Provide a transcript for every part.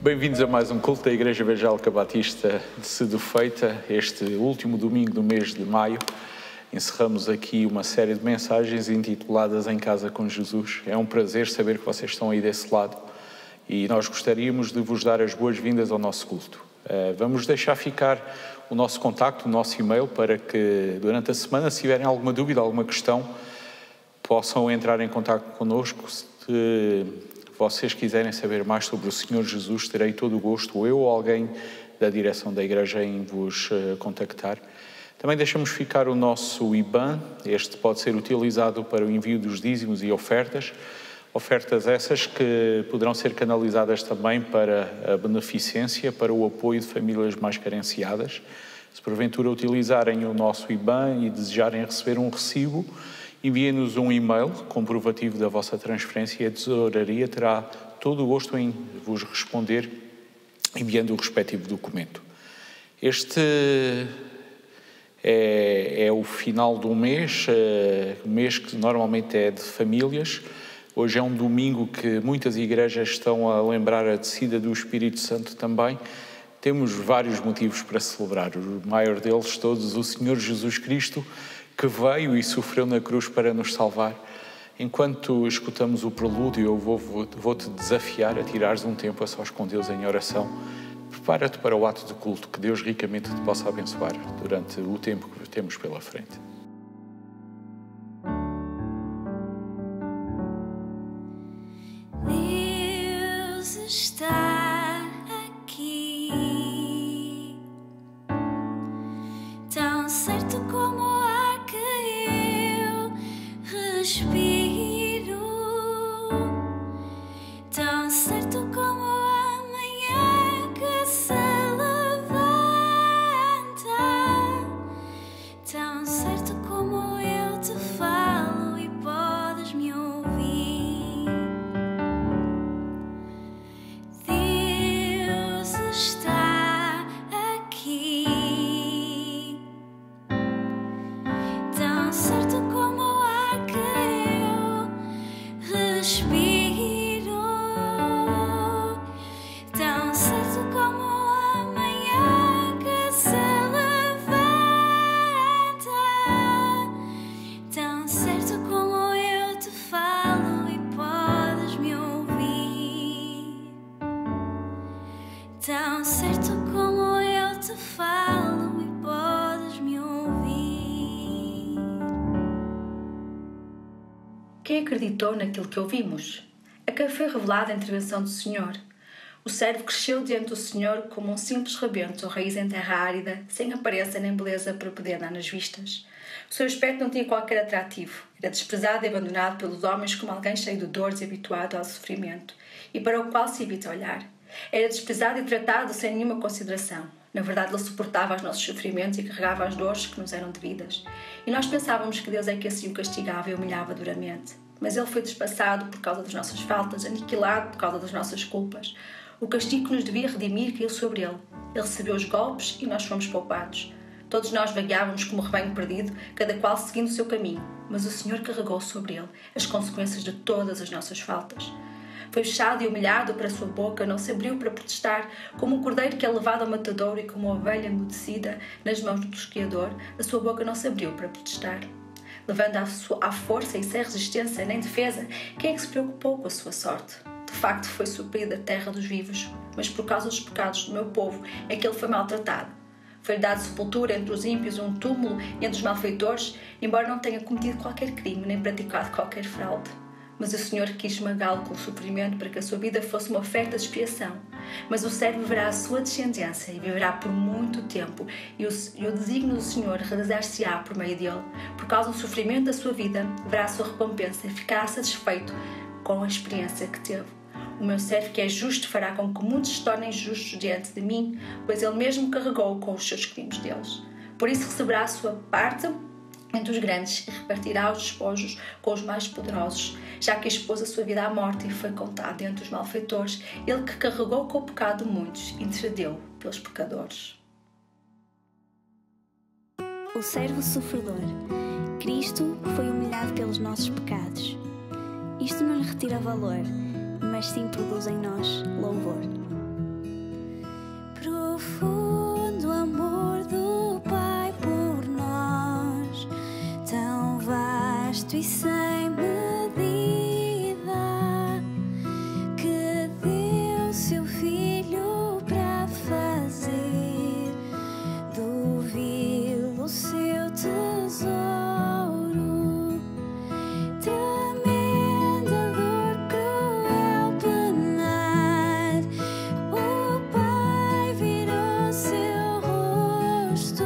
Bem-vindos a mais um culto da Igreja Evangélica Batista de Sedufeita. Este último domingo do mês de maio, encerramos aqui uma série de mensagens intituladas Em Casa com Jesus. É um prazer saber que vocês estão aí desse lado e nós gostaríamos de vos dar as boas-vindas ao nosso culto. Vamos deixar ficar o nosso contacto, o nosso e-mail, para que durante a semana, se tiverem alguma dúvida, alguma questão, possam entrar em contacto connosco. Se vocês quiserem saber mais sobre o Senhor Jesus, terei todo o gosto, eu ou alguém da direção da igreja, em vos contactar. Também deixamos ficar o nosso IBAN. Este pode ser utilizado para o envio dos dízimos e ofertas. Ofertas essas que poderão ser canalizadas também para a beneficência, para o apoio de famílias mais carenciadas. Se porventura utilizarem o nosso IBAN e desejarem receber um recibo, enviem-nos um e-mail comprovativo da vossa transferência e a tesouraria terá todo o gosto em vos responder enviando o respectivo documento. Este é o final do mês, mês que normalmente é de famílias. Hoje é um domingo que muitas igrejas estão a lembrar a descida do Espírito Santo também. Temos vários motivos para celebrar. O maior deles todos, o Senhor Jesus Cristo, que veio e sofreu na cruz para nos salvar. Enquanto escutamos o prelúdio, eu vou-te desafiar a tirares um tempo a sós com Deus em oração. Prepara-te para o ato de culto, que Deus ricamente te possa abençoar durante o tempo que temos pela frente. Deus está aqui, tão certo como o ar que eu respiro, tão certo como a manhã que se levanta, tão certo como eu te falo e podes me ouvir. Deus está aqui, tão certo como o ar que eu respiro, tão certo como a manhã que se levanta, tão certo como eu te falo e podes me ouvir, tão certo como eu te falo e podes me ouvir. Quem acreditou naquilo que ouvimos? A quem foi revelada a intervenção do Senhor? O servo cresceu diante do Senhor como um simples rebento ou raiz em terra árida, sem aparência nem beleza para poder dar nas vistas. O seu aspecto não tinha qualquer atrativo. Era desprezado e abandonado pelos homens como alguém cheio de dores e habituado ao sofrimento, e para o qual se evita olhar. Era desprezado e tratado sem nenhuma consideração. Na verdade, ele suportava os nossos sofrimentos e carregava as dores que nos eram devidas. E nós pensávamos que Deus é que assim o castigava e humilhava duramente. Mas ele foi despassado por causa das nossas faltas, aniquilado por causa das nossas culpas. O castigo que nos devia redimir caiu sobre ele. Ele recebeu os golpes e nós fomos poupados. Todos nós vagueávamos como rebanho perdido, cada qual seguindo o seu caminho. Mas o Senhor carregou sobre ele as consequências de todas as nossas faltas. Foi fechado e humilhado para a sua boca, não se abriu para protestar, como um cordeiro que é levado ao matadouro e como uma ovelha emudecida nas mãos do tosquiador, a sua boca não se abriu para protestar. Levando à força e sem resistência nem defesa, quem é que se preocupou com a sua sorte? De facto, foi suprido da terra dos vivos, mas por causa dos pecados do meu povo é que ele foi maltratado. Foi-lhe dado sepultura entre os ímpios, um túmulo entre os malfeitores, embora não tenha cometido qualquer crime nem praticado qualquer fraude. Mas o Senhor quis esmagá-lo com o sofrimento para que a sua vida fosse uma oferta de expiação. Mas o servo verá a sua descendência e viverá por muito tempo, e o desígnio do Senhor realizar-se-á por meio dele. Por causa do sofrimento da sua vida, verá a sua recompensa e ficará satisfeito com a experiência que teve. O meu servo que é justo fará com que muitos se tornem justos diante de mim, pois ele mesmo carregou com os seus crimes deles. Por isso receberá a sua parte entre os grandes e repartirá os despojos com os mais poderosos, já que expôs a sua vida à morte e foi contado entre os malfeitores, ele que carregou com o pecado de muitos e intercedeu pelos pecadores. O servo sofredor. Cristo foi humilhado pelos nossos pecados. Isto não lhe retira valor, mas sim produz em nós louvor. e sem medida, que deu seu filho para fazer do vil o seu tesouro. Tremenda dor, cruel penar, o Pai virou seu rosto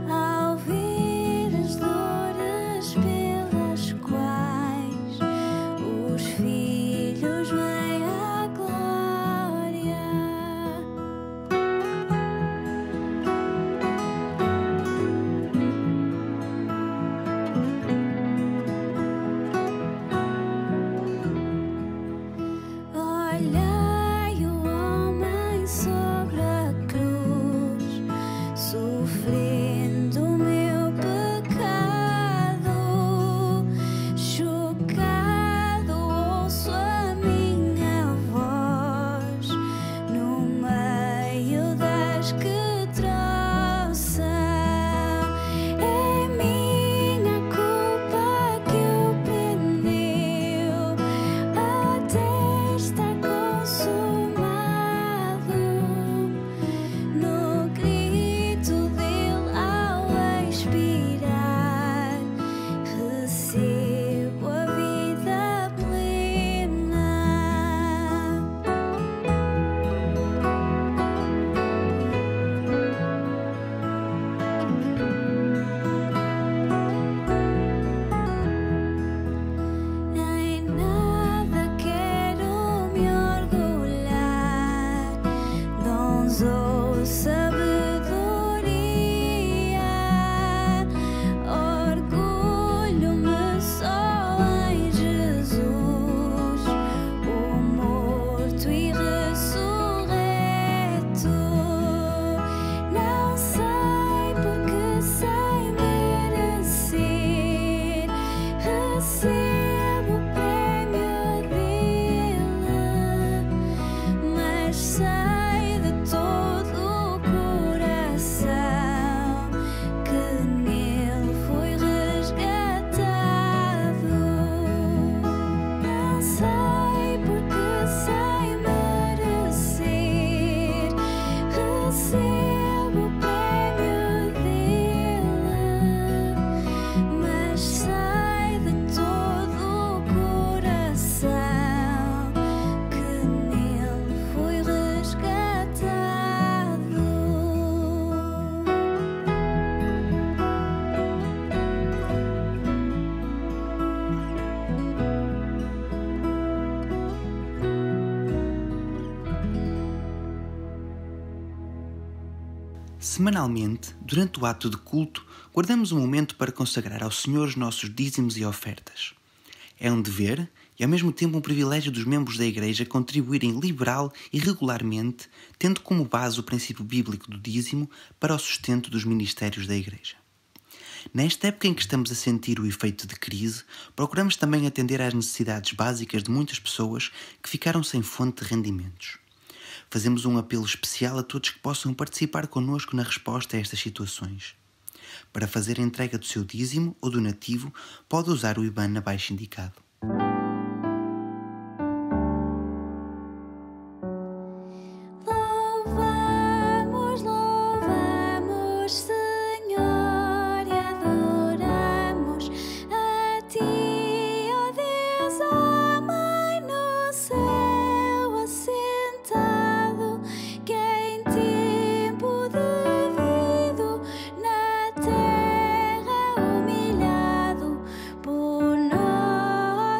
ao ver as dores pelas quais os filhos vêm à glória. Olhai o homem sobre a cruz, sofrendo o meu pecado. Chocado ouço a minha voz no meio das que trouxe. É minha culpa que o prendeu até estar consumado. No grito dele ao expirar, recebo a vida plena. Em nada quero me orgulhar, dons ou sabedoria. Orgulho-me só em Jesus, o morto e ressurreto. Não sei porque sem merecer recebo o prémio dele, mas sei de todo o coração que nele fui resgatado. Não sei porque sem merecer recebo o prémio dele, mas sei de todo o coração que nele fui resgatado. Semanalmente, durante o ato de culto, guardamos um momento para consagrar ao Senhor os nossos dízimos e ofertas. É um dever e ao mesmo tempo um privilégio dos membros da Igreja contribuírem liberal e regularmente, tendo como base o princípio bíblico do dízimo para o sustento dos ministérios da Igreja. Nesta época em que estamos a sentir o efeito de crise, procuramos também atender às necessidades básicas de muitas pessoas que ficaram sem fonte de rendimentos. Fazemos um apelo especial a todos que possam participar connosco na resposta a estas situações. Para fazer a entrega do seu dízimo ou donativo, pode usar o IBAN abaixo indicado. Louvamos, louvamos, Senhor, e adoramos a Ti, ó Deus, homem no céu assentado, que em tempo devido na terra humilhado por nós.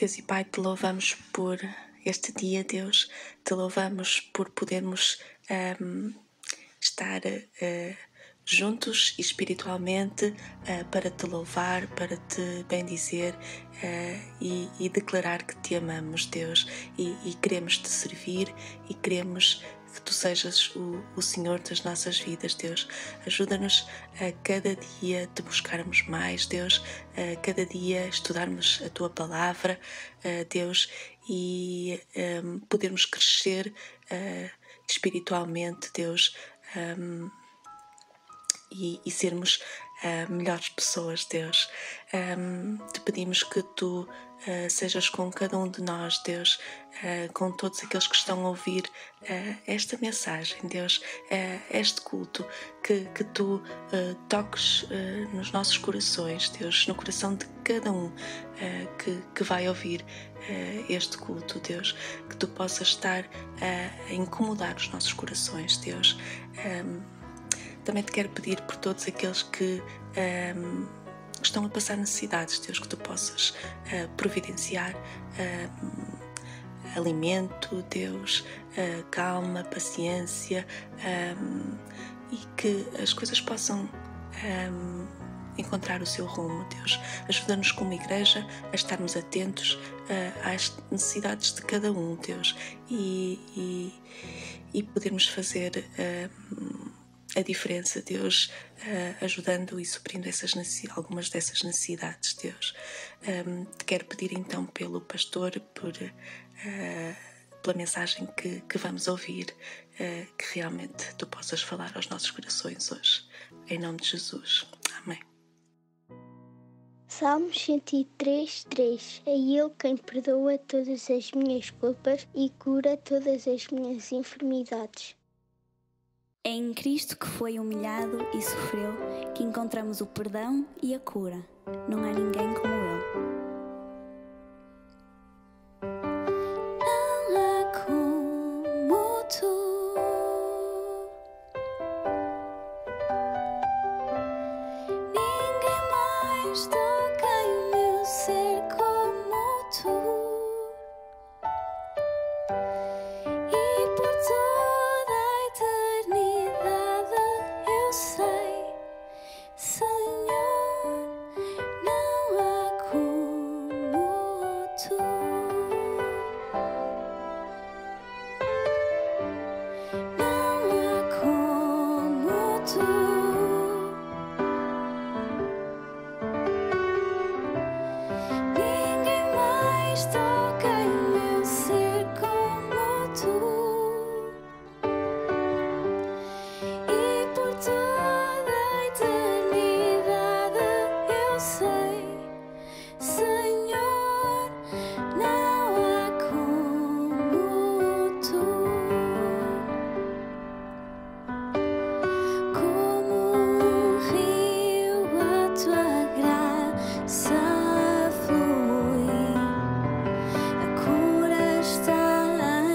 Deus e Pai, te louvamos por este dia, Deus. Te louvamos por podermos estar juntos espiritualmente para te louvar, para te bendizer e declarar que te amamos, Deus, e queremos te servir e queremos que tu sejas o Senhor das nossas vidas, Deus. Ajuda-nos a cada dia te buscarmos mais, Deus, a cada dia estudarmos a tua palavra, Deus, e podermos crescer espiritualmente, Deus, e sermos melhores pessoas, Deus. Te pedimos que tu sejas com cada um de nós, Deus, com todos aqueles que estão a ouvir esta mensagem, Deus, este culto, que tu toques nos nossos corações, Deus, no coração de cada um que vai ouvir este culto, Deus, que tu possas estar a incomodar os nossos corações, Deus. Também te quero pedir por todos aqueles que estão a passar necessidades, Deus, que tu possas providenciar alimento, Deus, calma, paciência, e que as coisas possam encontrar o seu rumo, Deus. Ajuda-nos como igreja a estarmos atentos às necessidades de cada um, Deus, e podermos fazer a diferença, Deus, ajudando e suprindo algumas dessas necessidades, Deus. Te quero pedir então pelo pastor, pela mensagem que vamos ouvir, que realmente tu possas falar aos nossos corações hoje. Em nome de Jesus. Amém. Salmos 103:3. É Ele quem perdoa todas as minhas culpas e cura todas as minhas enfermidades. É em Cristo que foi humilhado e sofreu que encontramos o perdão e a cura. Não há ninguém como Ele. Não há como tu. Ninguém mais toca em meu ser como tu. E por toda a eternidade eu sei, Senhor, não há como tu. Não há como tu. Ninguém mais toca em meu ser como tu. E por toda a eternidade eu sei, Senhor, não há como tu. Como rio a tua graça flui, a cura está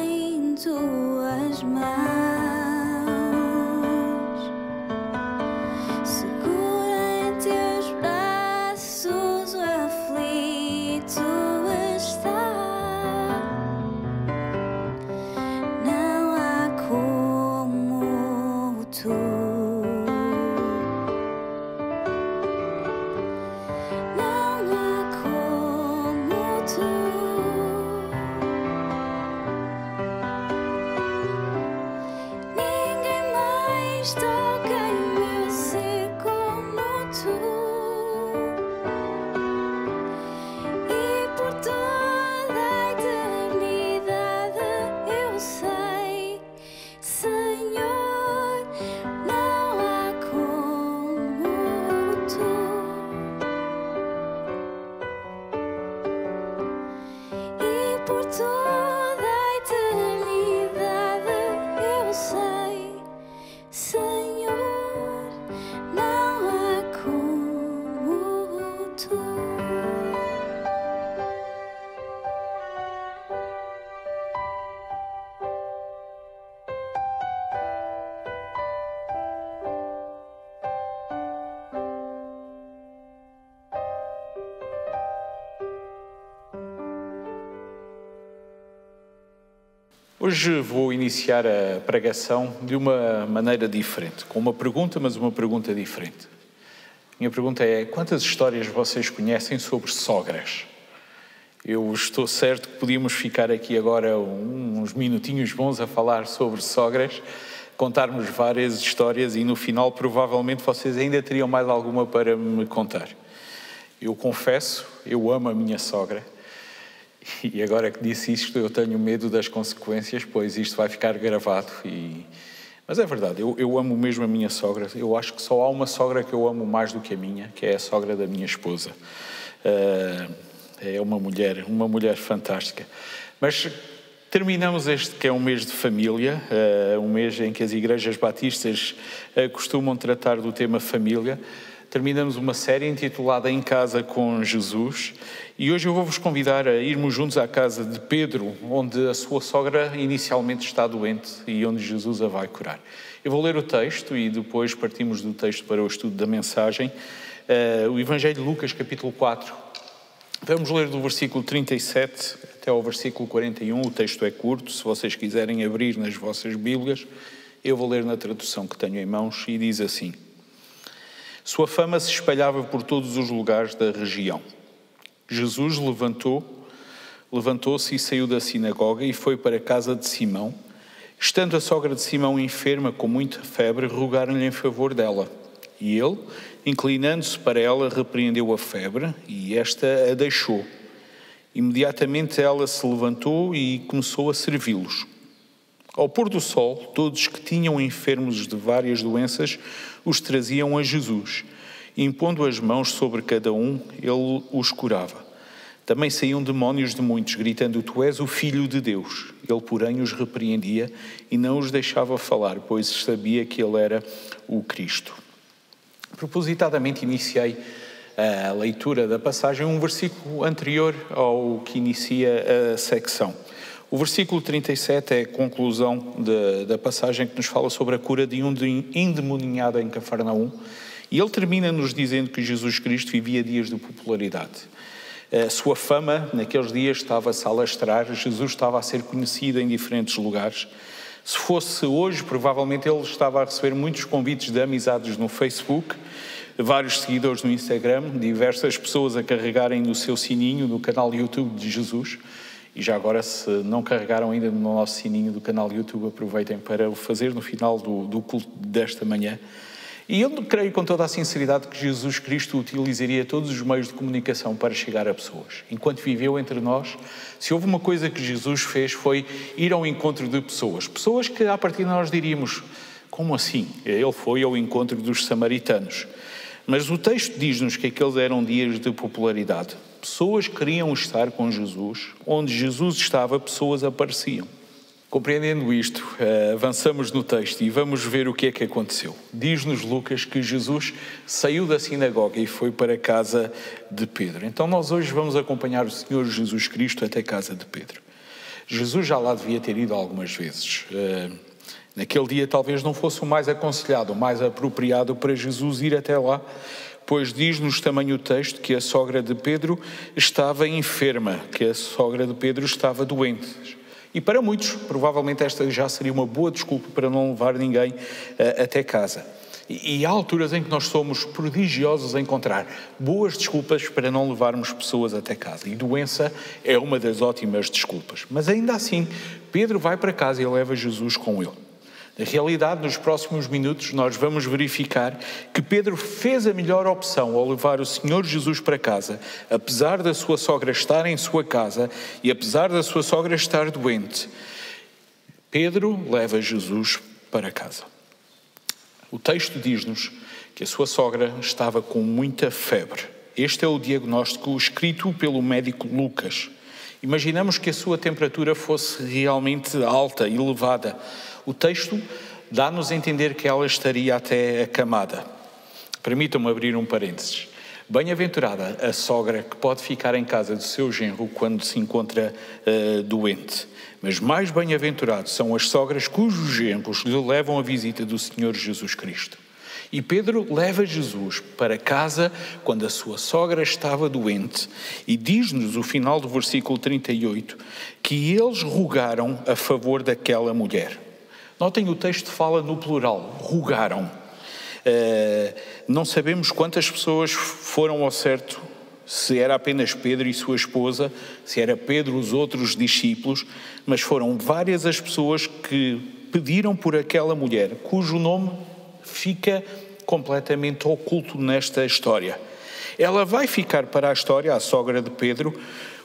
em tuas mãos. Segura em teus braços Hoje vou iniciar a pregação de uma maneira diferente, com uma pergunta, mas uma pergunta diferente. Minha pergunta é: quantas histórias vocês conhecem sobre sogras? Eu estou certo que podíamos ficar aqui agora uns minutinhos bons a falar sobre sogras, contarmos várias histórias e no final provavelmente vocês ainda teriam mais alguma para me contar. Eu confesso, eu amo a minha sogra. E agora que disse isto, eu tenho medo das consequências, pois isto vai ficar gravado. Mas é verdade, eu amo mesmo a minha sogra. Eu acho que só há uma sogra que eu amo mais do que a minha, que é a sogra da minha esposa. É uma mulher fantástica. Mas terminamos este que é um mês de família, um mês em que as igrejas batistas costumam tratar do tema família. Terminamos uma série intitulada Em Casa com Jesus e hoje eu vou-vos convidar a irmos juntos à casa de Pedro, onde a sua sogra inicialmente está doente e onde Jesus a vai curar. Eu vou ler o texto e depois partimos do texto para o estudo da mensagem. O Evangelho de Lucas, capítulo 4. Vamos ler do versículo 37 até ao versículo 41. O texto é curto, se vocês quiserem abrir nas vossas Bíblias. Eu vou ler na tradução que tenho em mãos e diz assim: Sua fama se espalhava por todos os lugares da região. Jesus levantou-se e saiu da sinagoga e foi para a casa de Simão. Estando a sogra de Simão enferma com muita febre, rogaram-lhe em favor dela. E ele, inclinando-se para ela, repreendeu a febre e esta a deixou. Imediatamente ela se levantou e começou a servi-los. Ao pôr do sol, todos que tinham enfermos de várias doenças os traziam a Jesus. E, impondo as mãos sobre cada um, ele os curava. Também saíam demónios de muitos, gritando: Tu és o Filho de Deus. Ele, porém, os repreendia e não os deixava falar, pois sabia que ele era o Cristo. Propositadamente iniciei a leitura da passagem um versículo anterior ao que inicia a secção. O versículo 37 é a conclusão da passagem que nos fala sobre a cura de um endemoniado em Cafarnaum. E ele termina nos dizendo que Jesus Cristo vivia dias de popularidade. A sua fama naqueles dias estava-se a alastrar, Jesus estava a ser conhecido em diferentes lugares. Se fosse hoje, provavelmente ele estava a receber muitos convites de amizades no Facebook, vários seguidores no Instagram, diversas pessoas a carregarem no seu sininho no canal YouTube de Jesus. E já agora, se não carregaram ainda no nosso sininho do canal YouTube, aproveitem para o fazer no final do culto desta manhã. E eu creio com toda a sinceridade que Jesus Cristo utilizaria todos os meios de comunicação para chegar a pessoas. Enquanto viveu entre nós, se houve uma coisa que Jesus fez foi ir ao encontro de pessoas. Pessoas que, a partir de nós, diríamos: como assim? Ele foi ao encontro dos samaritanos. Mas o texto diz-nos que aqueles eram dias de popularidade. Pessoas queriam estar com Jesus, onde Jesus estava, pessoas apareciam. Compreendendo isto, avançamos no texto e vamos ver o que é que aconteceu. Diz-nos Lucas que Jesus saiu da sinagoga e foi para a casa de Pedro. Então nós hoje vamos acompanhar o Senhor Jesus Cristo até a casa de Pedro. Jesus já lá devia ter ido algumas vezes. Naquele dia talvez não fosse o mais aconselhado, o mais apropriado para Jesus ir até lá, pois diz-nos também o texto que a sogra de Pedro estava enferma, que a sogra de Pedro estava doente. E para muitos, provavelmente esta já seria uma boa desculpa para não levar ninguém até casa. E há alturas em que nós somos prodigiosos em encontrar boas desculpas para não levarmos pessoas até casa. E doença é uma das ótimas desculpas. Mas ainda assim, Pedro vai para casa e leva Jesus com ele. Na realidade, nos próximos minutos, nós vamos verificar que Pedro fez a melhor opção ao levar o Senhor Jesus para casa, apesar da sua sogra estar em sua casa e apesar da sua sogra estar doente. Pedro leva Jesus para casa. O texto diz-nos que a sua sogra estava com muita febre. Este é o diagnóstico escrito pelo médico Lucas. Imaginamos que a sua temperatura fosse realmente alta e elevada. O texto dá-nos a entender que ela estaria até acamada. Permitam-me abrir um parênteses. Bem-aventurada a sogra que pode ficar em casa do seu genro quando se encontra doente. Mas mais bem-aventurados são as sogras cujos genros lhe levam a visita do Senhor Jesus Cristo. E Pedro leva Jesus para casa quando a sua sogra estava doente. E diz-nos o final do versículo 38 que eles rogaram a favor daquela mulher. Notem, o texto fala no plural, rogaram. Não sabemos quantas pessoas foram ao certo, se era apenas Pedro e sua esposa, se era Pedro e os outros discípulos, mas foram várias as pessoas que pediram por aquela mulher, cujo nome fica completamente oculto nesta história. Ela vai ficar para a história, a sogra de Pedro,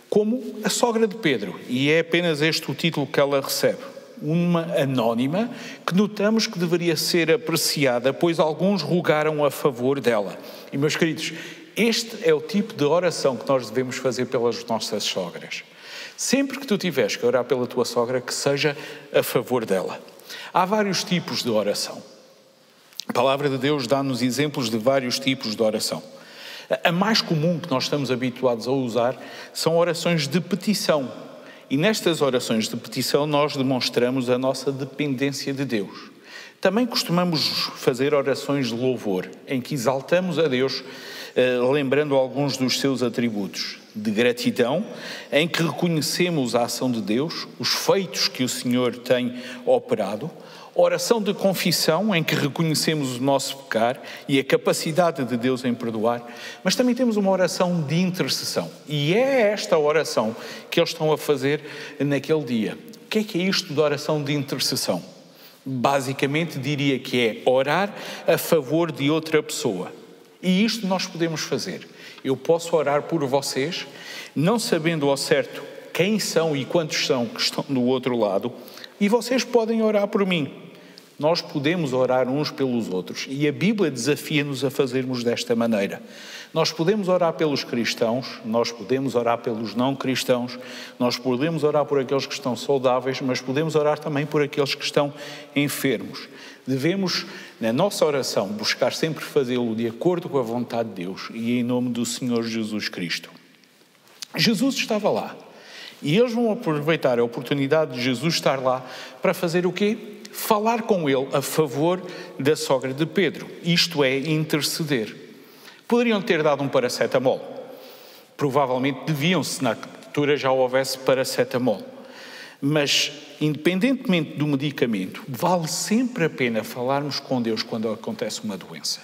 como a sogra de Pedro, e é apenas este o título que ela recebe. Uma anónima que notamos que deveria ser apreciada, pois alguns rogaram a favor dela. E, meus queridos, este é o tipo de oração que nós devemos fazer pelas nossas sogras. Sempre que tu tiveres que orar pela tua sogra, que seja a favor dela. Há vários tipos de oração. A palavra de Deus dá-nos exemplos de vários tipos de oração. A mais comum que nós estamos habituados a usar são orações de petição. E nestas orações de petição nós demonstramos a nossa dependência de Deus. Também costumamos fazer orações de louvor, em que exaltamos a Deus, lembrando alguns dos seus atributos. De gratidão, em que reconhecemos a ação de Deus, os feitos que o Senhor tem operado. Oração de confissão, em que reconhecemos o nosso pecar e a capacidade de Deus em perdoar. Mas também temos uma oração de intercessão. E é esta oração que eles estão a fazer naquele dia. O que é isto de oração de intercessão? Basicamente diria que é orar a favor de outra pessoa. E isto nós podemos fazer. Eu posso orar por vocês, não sabendo ao certo quem são e quantos são que estão do outro lado, e vocês podem orar por mim. Nós podemos orar uns pelos outros, e a Bíblia desafia-nos a fazermos desta maneira. Nós podemos orar pelos cristãos, nós podemos orar pelos não cristãos, nós podemos orar por aqueles que estão saudáveis, mas podemos orar também por aqueles que estão enfermos. Devemos, na nossa oração, buscar sempre fazê-lo de acordo com a vontade de Deus e em nome do Senhor Jesus Cristo. Jesus estava lá e eles vão aproveitar a oportunidade de Jesus estar lá para fazer o quê? Falar com ele a favor da sogra de Pedro. Isto é, interceder. Poderiam ter dado um paracetamol. Provavelmente deviam, se na altura já houvesse paracetamol. Mas, independentemente do medicamento, vale sempre a pena falarmos com Deus quando acontece uma doença.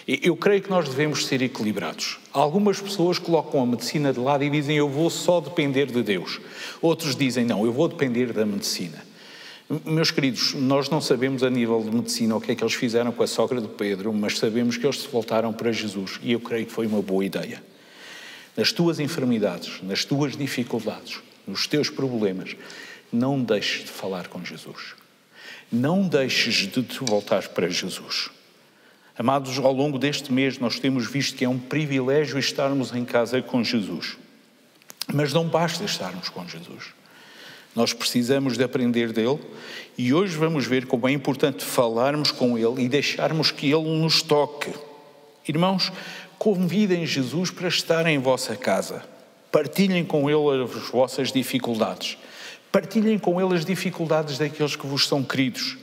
Eu creio que nós devemos ser equilibrados. Algumas pessoas colocam a medicina de lado e dizem eu vou só depender de Deus. Outros dizem não, eu vou depender da medicina. Meus queridos, nós não sabemos a nível de medicina o que é que eles fizeram com a sogra de Pedro, mas sabemos que eles se voltaram para Jesus e eu creio que foi uma boa ideia. Nas tuas enfermidades, nas tuas dificuldades, nos teus problemas, não deixes de falar com Jesus. Não deixes de te voltar para Jesus. Amados, ao longo deste mês nós temos visto que é um privilégio estarmos em casa com Jesus. Mas não basta estarmos com Jesus. Nós precisamos de aprender dele e hoje vamos ver como é importante falarmos com ele e deixarmos que ele nos toque. Irmãos, convidem Jesus para estar em vossa casa. Partilhem com ele as vossas dificuldades. Partilhem com ele as dificuldades daqueles que vos são queridos.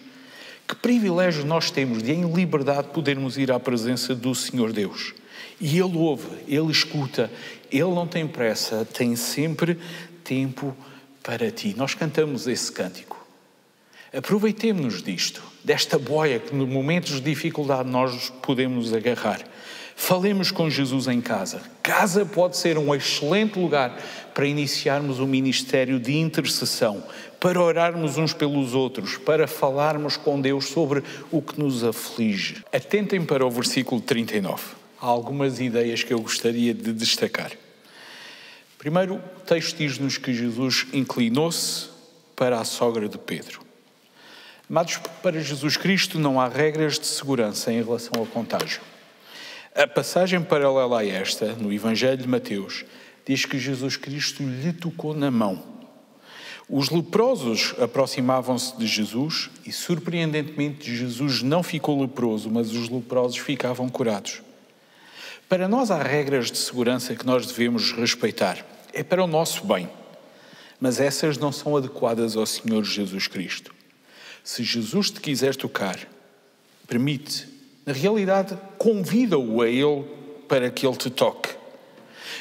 Que privilégio nós temos de, em liberdade, podermos ir à presença do Senhor Deus. E Ele ouve, Ele escuta, Ele não tem pressa, tem sempre tempo para ti. Nós cantamos esse cântico. Aproveitemo-nos disto, desta boia que no momentos de dificuldade nós podemos agarrar. Falemos com Jesus em casa. Casa pode ser um excelente lugar para iniciarmos um ministério de intercessão, para orarmos uns pelos outros, para falarmos com Deus sobre o que nos aflige. Atentem para o versículo 39. Há algumas ideias que eu gostaria de destacar. Primeiro, o texto diz-nos que Jesus inclinou-se para a sogra de Pedro. Amados, para Jesus Cristo não há regras de segurança em relação ao contágio. A passagem paralela a esta, no Evangelho de Mateus, diz que Jesus Cristo lhe tocou na mão. Os leprosos aproximavam-se de Jesus e, surpreendentemente, Jesus não ficou leproso, mas os leprosos ficavam curados. Para nós há regras de segurança que nós devemos respeitar. É para o nosso bem. Mas essas não são adequadas ao Senhor Jesus Cristo. Se Jesus te quiser tocar, permite Na realidade, convida-o a ele para que ele te toque.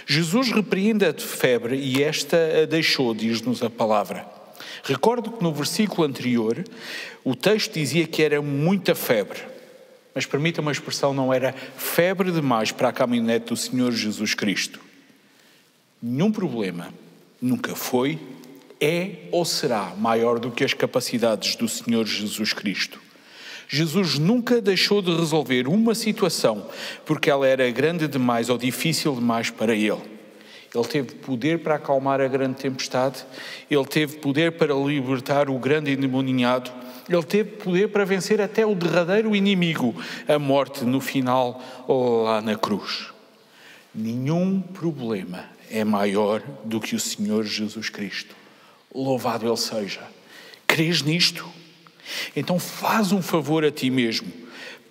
Jesus repreende a febre e esta a deixou, diz-nos a palavra. Recordo que no versículo anterior o texto dizia que era muita febre. Mas permita uma expressão, não era febre demais para a caminhonete do Senhor Jesus Cristo. Nenhum problema nunca foi, é ou será maior do que as capacidades do Senhor Jesus Cristo. Jesus nunca deixou de resolver uma situação porque ela era grande demais ou difícil demais para ele. Ele teve poder para acalmar a grande tempestade, ele teve poder para libertar o grande endemoniado, ele teve poder para vencer até o derradeiro inimigo, a morte no final lá na cruz. Nenhum problema é maior do que o Senhor Jesus Cristo. Louvado Ele seja. Crês nisto? Então faz um favor a ti mesmo.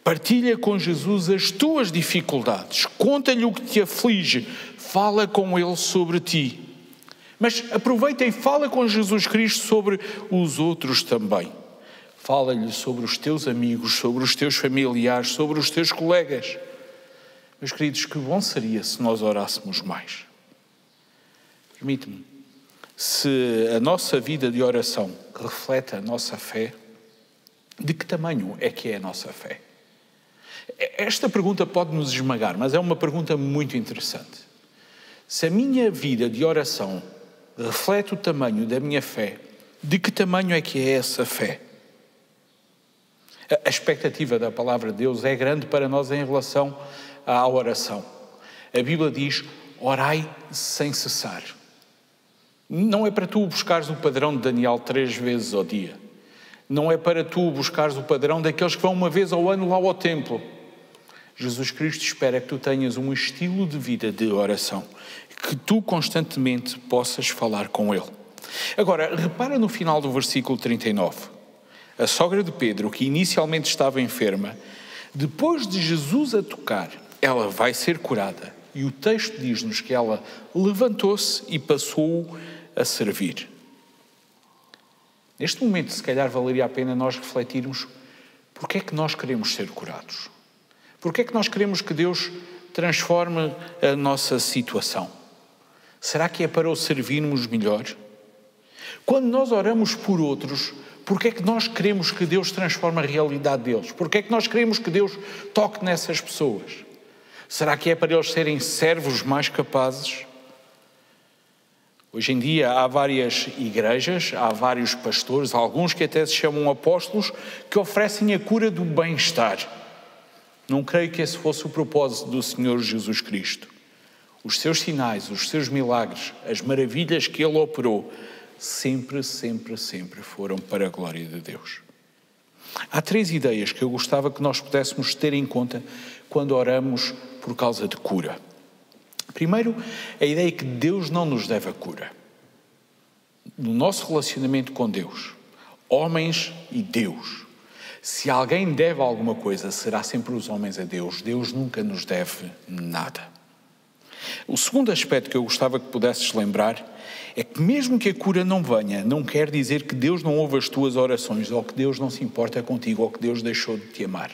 Partilha com Jesus as tuas dificuldades. Conta-lhe o que te aflige. Fala com Ele sobre ti. Mas aproveita e fala com Jesus Cristo sobre os outros também. Fala-lhe sobre os teus amigos, sobre os teus familiares, sobre os teus colegas. Meus queridos, que bom seria se nós orássemos mais. Permite-me, se a nossa vida de oração reflete a nossa fé, de que tamanho é que é a nossa fé? Esta pergunta pode nos esmagar, mas é uma pergunta muito interessante. Se a minha vida de oração reflete o tamanho da minha fé, de que tamanho é que é essa fé? A expectativa da palavra de Deus é grande para nós em relação à oração. A Bíblia diz, orai sem cessar. Não é para tu buscares o padrão de Daniel 3 vezes ao dia. Não é para tu buscares o padrão daqueles que vão uma vez ao ano lá ao templo. Jesus Cristo espera que tu tenhas um estilo de vida de oração, que tu constantemente possas falar com Ele. Agora, repara no final do versículo 39. A sogra de Pedro, que inicialmente estava enferma, depois de Jesus a tocar, ela vai ser curada. E o texto diz-nos que ela levantou-se e passou a servir. Neste momento, se calhar, valeria a pena nós refletirmos porque é que nós queremos ser curados. Porque é que nós queremos que Deus transforme a nossa situação? Será que é para o servirmos melhor? Quando nós oramos por outros, porque é que nós queremos que Deus transforme a realidade deles? Porque é que nós queremos que Deus toque nessas pessoas? Será que é para eles serem servos mais capazes? Hoje em dia há várias igrejas, há vários pastores, alguns que até se chamam apóstolos, que oferecem a cura do bem-estar. Não creio que esse fosse o propósito do Senhor Jesus Cristo. Os seus sinais, os seus milagres, as maravilhas que Ele operou, sempre foram para a glória de Deus. Há 3 ideias que eu gostava que nós pudéssemos ter em conta quando oramos por causa de cura. Primeiro, a ideia é que Deus não nos deve a cura. No nosso relacionamento com Deus, homens e Deus, se alguém deve alguma coisa, será sempre os homens a Deus. Deus nunca nos deve nada. O segundo aspecto que eu gostava que pudesses lembrar é que mesmo que a cura não venha, não quer dizer que Deus não ouve as tuas orações, ou que Deus não se importa contigo, ou que Deus deixou de te amar.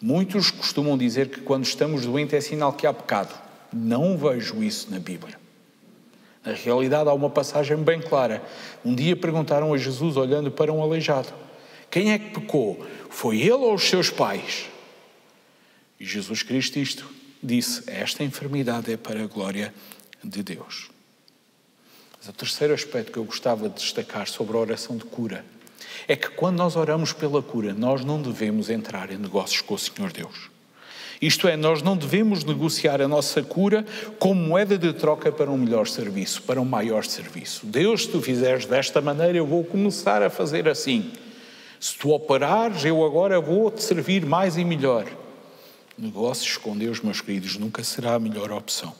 Muitos costumam dizer que quando estamos doentes é sinal que há pecado. Não vejo isso na Bíblia. Na realidade há uma passagem bem clara. Um dia perguntaram a Jesus, olhando para um aleijado, quem é que pecou? Foi ele ou os seus pais? E Jesus Cristo disse, esta enfermidade é para a glória de Deus. Mas o terceiro aspecto que eu gostava de destacar sobre a oração de cura é que quando nós oramos pela cura, nós não devemos entrar em negócios com o Senhor Deus. Isto é, nós não devemos negociar a nossa cura como moeda de troca para um melhor serviço, para um maior serviço. Deus, se tu fizeres desta maneira, eu vou começar a fazer assim. Se tu operares, eu agora vou-te servir mais e melhor. Negócios com Deus, meus queridos, nunca será a melhor opção.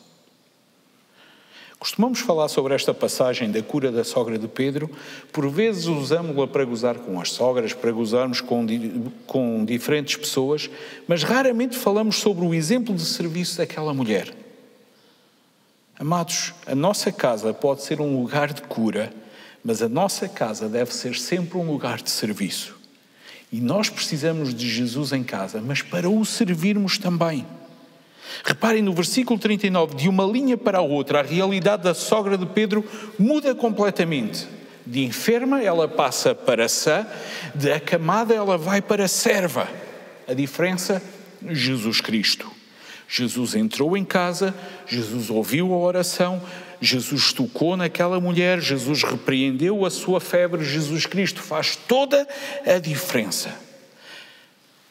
Costumamos falar sobre esta passagem da cura da sogra de Pedro. Por vezes usamos-la para gozar com as sogras, para gozarmos com diferentes pessoas, mas raramente falamos sobre o exemplo de serviço daquela mulher. Amados, a nossa casa pode ser um lugar de cura, mas a nossa casa deve ser sempre um lugar de serviço. E nós precisamos de Jesus em casa, mas para o servirmos também. Reparem no versículo 39, de uma linha para a outra, a realidade da sogra de Pedro muda completamente. De enferma ela passa para sã, de acamada ela vai para serva. A diferença? Jesus Cristo. Jesus entrou em casa, Jesus ouviu a oração, Jesus tocou naquela mulher, Jesus repreendeu a sua febre, Jesus Cristo faz toda a diferença.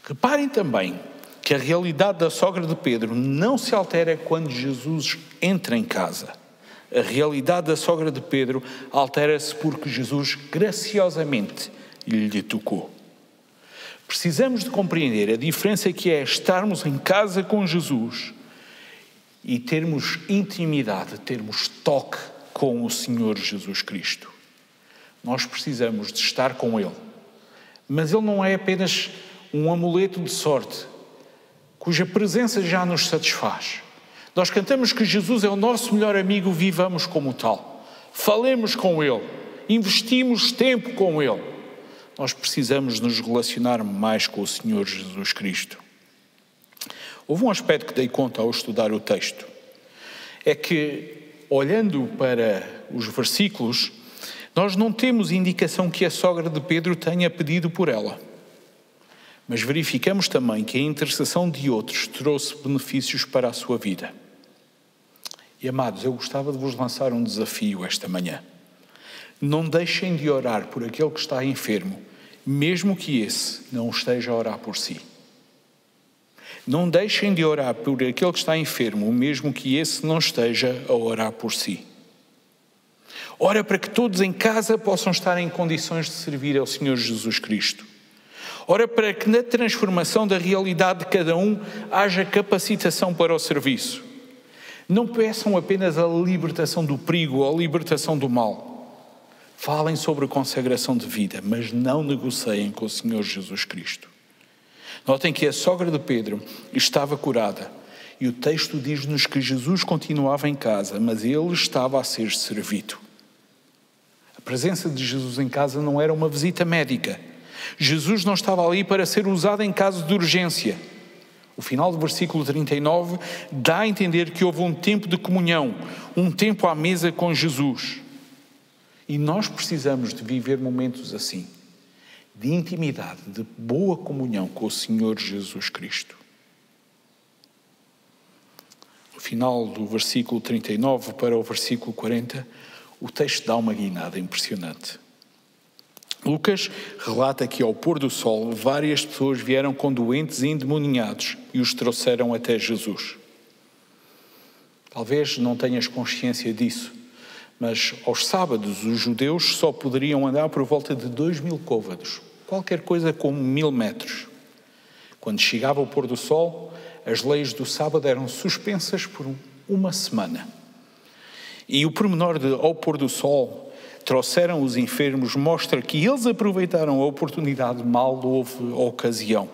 Reparem também que a realidade da sogra de Pedro não se altera quando Jesus entra em casa. A realidade da sogra de Pedro altera-se porque Jesus graciosamente lhe tocou. Precisamos de compreender a diferença que é estarmos em casa com Jesus e termos intimidade, termos toque com o Senhor Jesus Cristo. Nós precisamos de estar com Ele, mas Ele não é apenas um amuleto de sorte, cuja presença já nos satisfaz. Nós cantamos que Jesus é o nosso melhor amigo, vivamos como tal. Falemos com Ele, investimos tempo com Ele. Nós precisamos nos relacionar mais com o Senhor Jesus Cristo. Houve um aspecto que dei conta ao estudar o texto. É que, olhando para os versículos, nós não temos indicação que a sogra de Pedro tenha pedido por ela. Mas verificamos também que a intercessão de outros trouxe benefícios para a sua vida. E, amados, eu gostava de vos lançar um desafio esta manhã. Não deixem de orar por aquele que está enfermo, mesmo que esse não esteja a orar por si. Não deixem de orar por aquele que está enfermo, mesmo que esse não esteja a orar por si. Ora para que todos em casa possam estar em condições de servir ao Senhor Jesus Cristo. Ora para que na transformação da realidade de cada um haja capacitação para o serviço. Não peçam apenas a libertação do perigo ou a libertação do mal. Falem sobre a consagração de vida, mas não negociem com o Senhor Jesus Cristo. Notem que a sogra de Pedro estava curada e o texto diz-nos que Jesus continuava em casa, mas ele estava a ser servido. A presença de Jesus em casa não era uma visita médica. Jesus não estava ali para ser usado em caso de urgência. O final do versículo 39 dá a entender que houve um tempo de comunhão, um tempo à mesa com Jesus. E nós precisamos de viver momentos assim, de intimidade, de boa comunhão com o Senhor Jesus Cristo. No final do versículo 39 para o versículo 40, o texto dá uma guinada impressionante. Lucas relata que ao pôr do sol, várias pessoas vieram com doentes e endemoniados e os trouxeram até Jesus. Talvez não tenhas consciência disso, mas aos sábados os judeus só poderiam andar por volta de 2.000 côvados, qualquer coisa como 1.000 metros. Quando chegava o pôr do sol, as leis do sábado eram suspensas por uma semana. E o pormenor de ao pôr do sol trouxeram os enfermos mostra que eles aproveitaram a oportunidade, mal houve ocasião.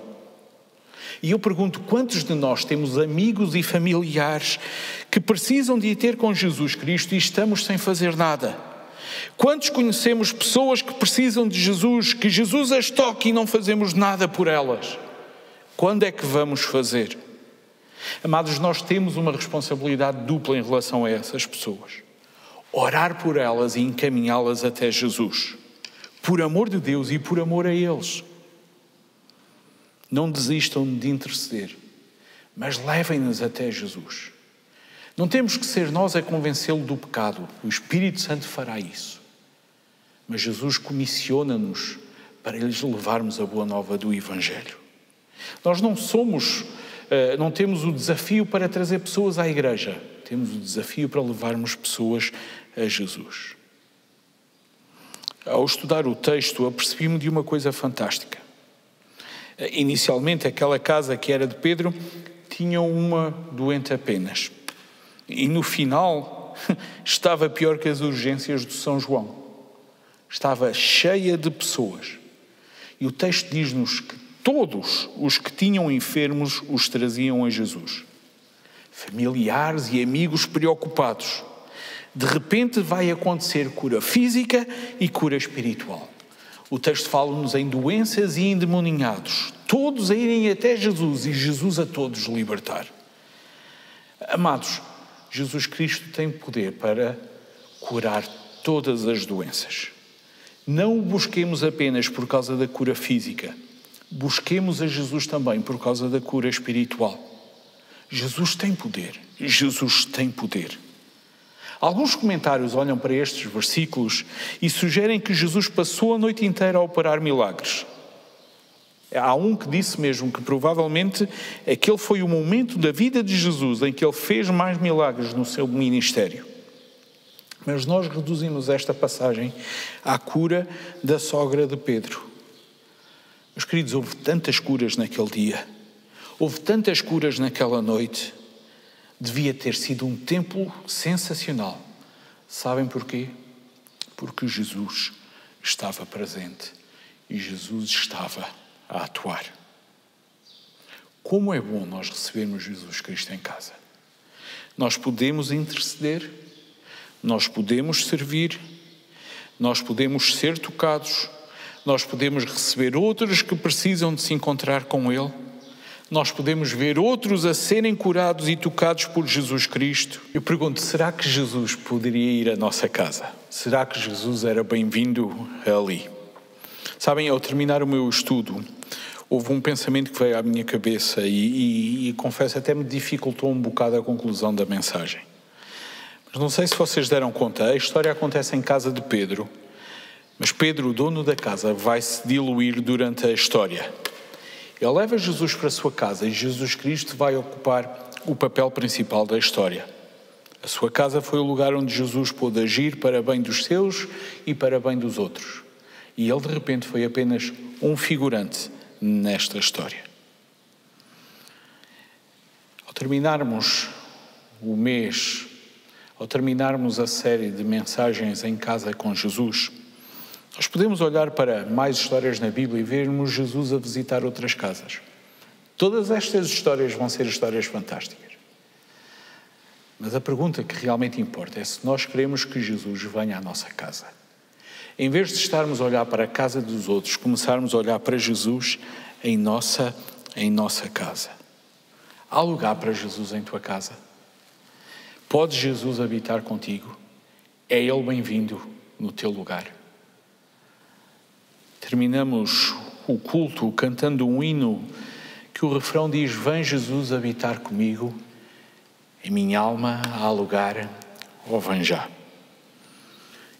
E eu pergunto, quantos de nós temos amigos e familiares que precisam de ir ter com Jesus Cristo e estamos sem fazer nada? Quantos conhecemos pessoas que precisam de Jesus, que Jesus as toque e não fazemos nada por elas? Quando é que vamos fazer? Amados, nós temos uma responsabilidade dupla em relação a essas pessoas. Orar por elas e encaminhá-las até Jesus. Por amor de Deus e por amor a eles. Não desistam de interceder, mas levem-nos até Jesus. Não temos que ser nós a convencê-lo do pecado, o Espírito Santo fará isso. Mas Jesus comissiona-nos para lhes levarmos a boa nova do Evangelho. Nós não temos o desafio para trazer pessoas à igreja, temos o desafio para levarmos pessoas a Jesus. Ao estudar o texto, apercebi-me de uma coisa fantástica. Inicialmente, aquela casa que era de Pedro tinha uma doente apenas. E no final, estava pior que as urgências do São João. Estava cheia de pessoas. E o texto diz-nos que todos os que tinham enfermos os traziam a Jesus. Familiares e amigos preocupados. De repente vai acontecer cura física e cura espiritual. O texto fala-nos em doenças e endemoninhados, todos a irem até Jesus e Jesus a todos libertar. Amados, Jesus Cristo tem poder para curar todas as doenças. Não o busquemos apenas por causa da cura física, busquemos a Jesus também por causa da cura espiritual. Jesus tem poder, Jesus tem poder. Alguns comentários olham para estes versículos e sugerem que Jesus passou a noite inteira a operar milagres. Há um que disse mesmo que provavelmente aquele foi o momento da vida de Jesus em que ele fez mais milagres no seu ministério. Mas nós reduzimos esta passagem à cura da sogra de Pedro. Meus queridos, houve tantas curas naquele dia, houve tantas curas naquela noite. Devia ter sido um templo sensacional. Sabem porquê? Porque Jesus estava presente e Jesus estava a atuar. Como é bom nós recebermos Jesus Cristo em casa. Nós podemos interceder, nós podemos servir, nós podemos ser tocados, nós podemos receber outros que precisam de se encontrar com Ele. Nós podemos ver outros a serem curados e tocados por Jesus Cristo. Eu pergunto, será que Jesus poderia ir à nossa casa? Será que Jesus era bem-vindo ali? Sabem, ao terminar o meu estudo, houve um pensamento que veio à minha cabeça e confesso, até me dificultou um bocado a conclusão da mensagem. Mas não sei se vocês deram conta, a história acontece em casa de Pedro, mas Pedro, o dono da casa, vai se diluir durante a história. Ele leva Jesus para a sua casa e Jesus Cristo vai ocupar o papel principal da história. A sua casa foi o lugar onde Jesus pôde agir para bem dos seus e para bem dos outros. E ele, de repente, foi apenas um figurante nesta história. Ao terminarmos o mês, ao terminarmos a série de mensagens em casa com Jesus, nós podemos olhar para mais histórias na Bíblia e vermos Jesus a visitar outras casas. Todas estas histórias vão ser histórias fantásticas. Mas a pergunta que realmente importa é se nós queremos que Jesus venha à nossa casa. Em vez de estarmos a olhar para a casa dos outros, começarmos a olhar para Jesus em nossa casa. Há lugar para Jesus em tua casa? Pode Jesus habitar contigo? É Ele bem-vindo no teu lugar? Terminamos o culto cantando um hino que o refrão diz: vem Jesus habitar comigo, em minha alma há lugar, ó vem já.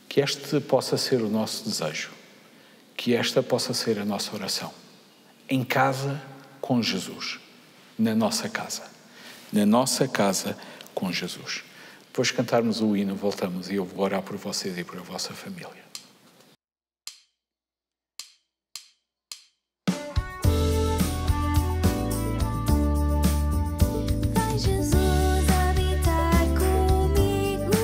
Que este possa ser o nosso desejo, que esta possa ser a nossa oração. Em casa com Jesus, na nossa casa com Jesus. Depois de cantarmos o hino, voltamos e eu vou orar por vocês e por a vossa família. Comigo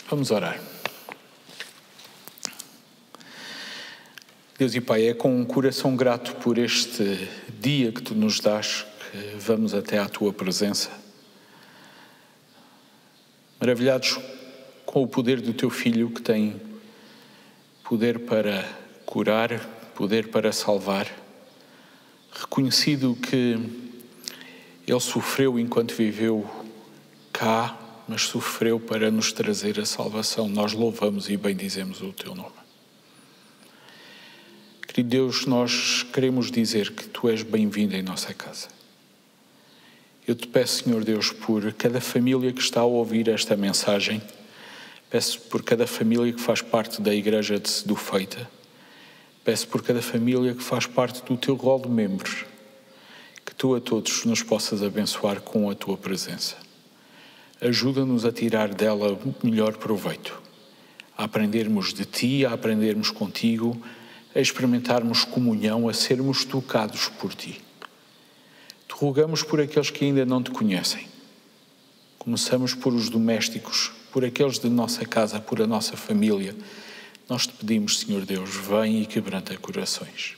Vamos orar. Deus e Pai, é com um coração grato por este dia que Tu nos dás que vamos até à Tua presença. Maravilhados com o poder do Teu Filho, que tem poder para curar, poder para salvar. Reconhecido que Ele sofreu enquanto viveu cá, mas sofreu para nos trazer a salvação. Nós louvamos e bendizemos o Teu nome. Querido Deus, nós queremos dizer que Tu és bem-vindo em nossa casa. Eu te peço, Senhor Deus, por cada família que está a ouvir esta mensagem, peço por cada família que faz parte da Igreja de Sedufeita, peço por cada família que faz parte do Teu rol de membros, que Tu a todos nos possas abençoar com a Tua presença. Ajuda-nos a tirar dela o melhor proveito, a aprendermos de Ti, a aprendermos contigo, a experimentarmos comunhão, a sermos tocados por Ti. Te rogamos por aqueles que ainda não Te conhecem. Começamos por os domésticos, por aqueles de nossa casa, por a nossa família. Nós Te pedimos, Senhor Deus, vem e quebranta corações.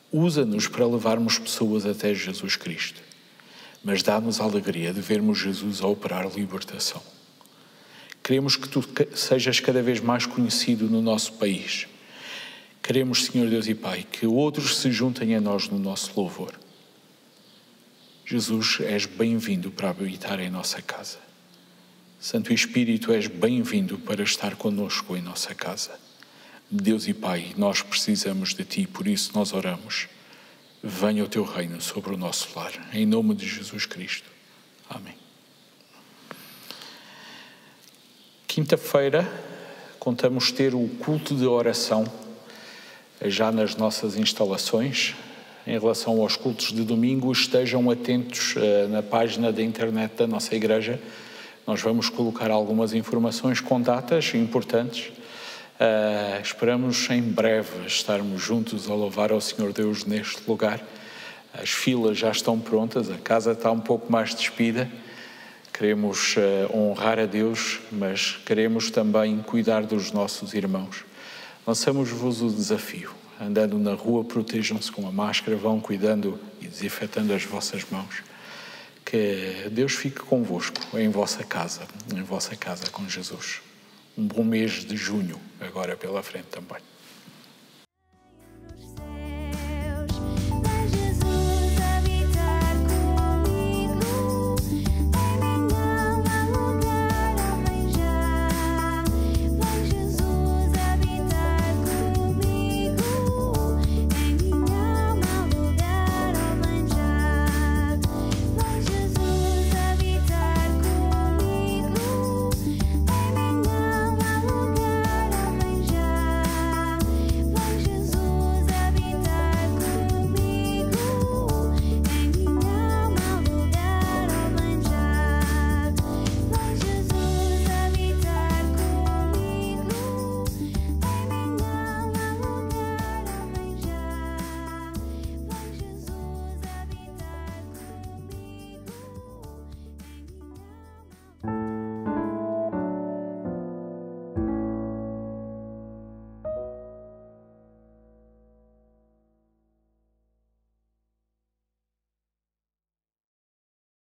Usa-nos para levarmos pessoas até Jesus Cristo, mas dá-nos a alegria de vermos Jesus a operar libertação. Queremos que Tu sejas cada vez mais conhecido no nosso país. Queremos, Senhor Deus e Pai, que outros se juntem a nós no nosso louvor. Jesus, és bem-vindo para habitar em nossa casa. Santo Espírito, és bem-vindo para estar conosco em nossa casa. Deus e Pai, nós precisamos de Ti, por isso nós oramos. Venha o Teu reino sobre o nosso lar, em nome de Jesus Cristo. Amém. Quinta-feira, contamos ter o culto de oração já nas nossas instalações. Em relação aos cultos de domingo, estejam atentos na página da internet da nossa igreja. Nós vamos colocar algumas informações com datas importantes. Esperamos em breve estarmos juntos a louvar ao Senhor Deus neste lugar. As filas já estão prontas, a casa está um pouco mais despida. Queremos honrar a Deus, mas queremos também cuidar dos nossos irmãos. Lançamos-vos o desafio. Andando na rua, protejam-se com a máscara, vão cuidando e desinfetando as vossas mãos. Que Deus fique convosco em vossa casa com Jesus. Um bom mês de junho agora pela frente também.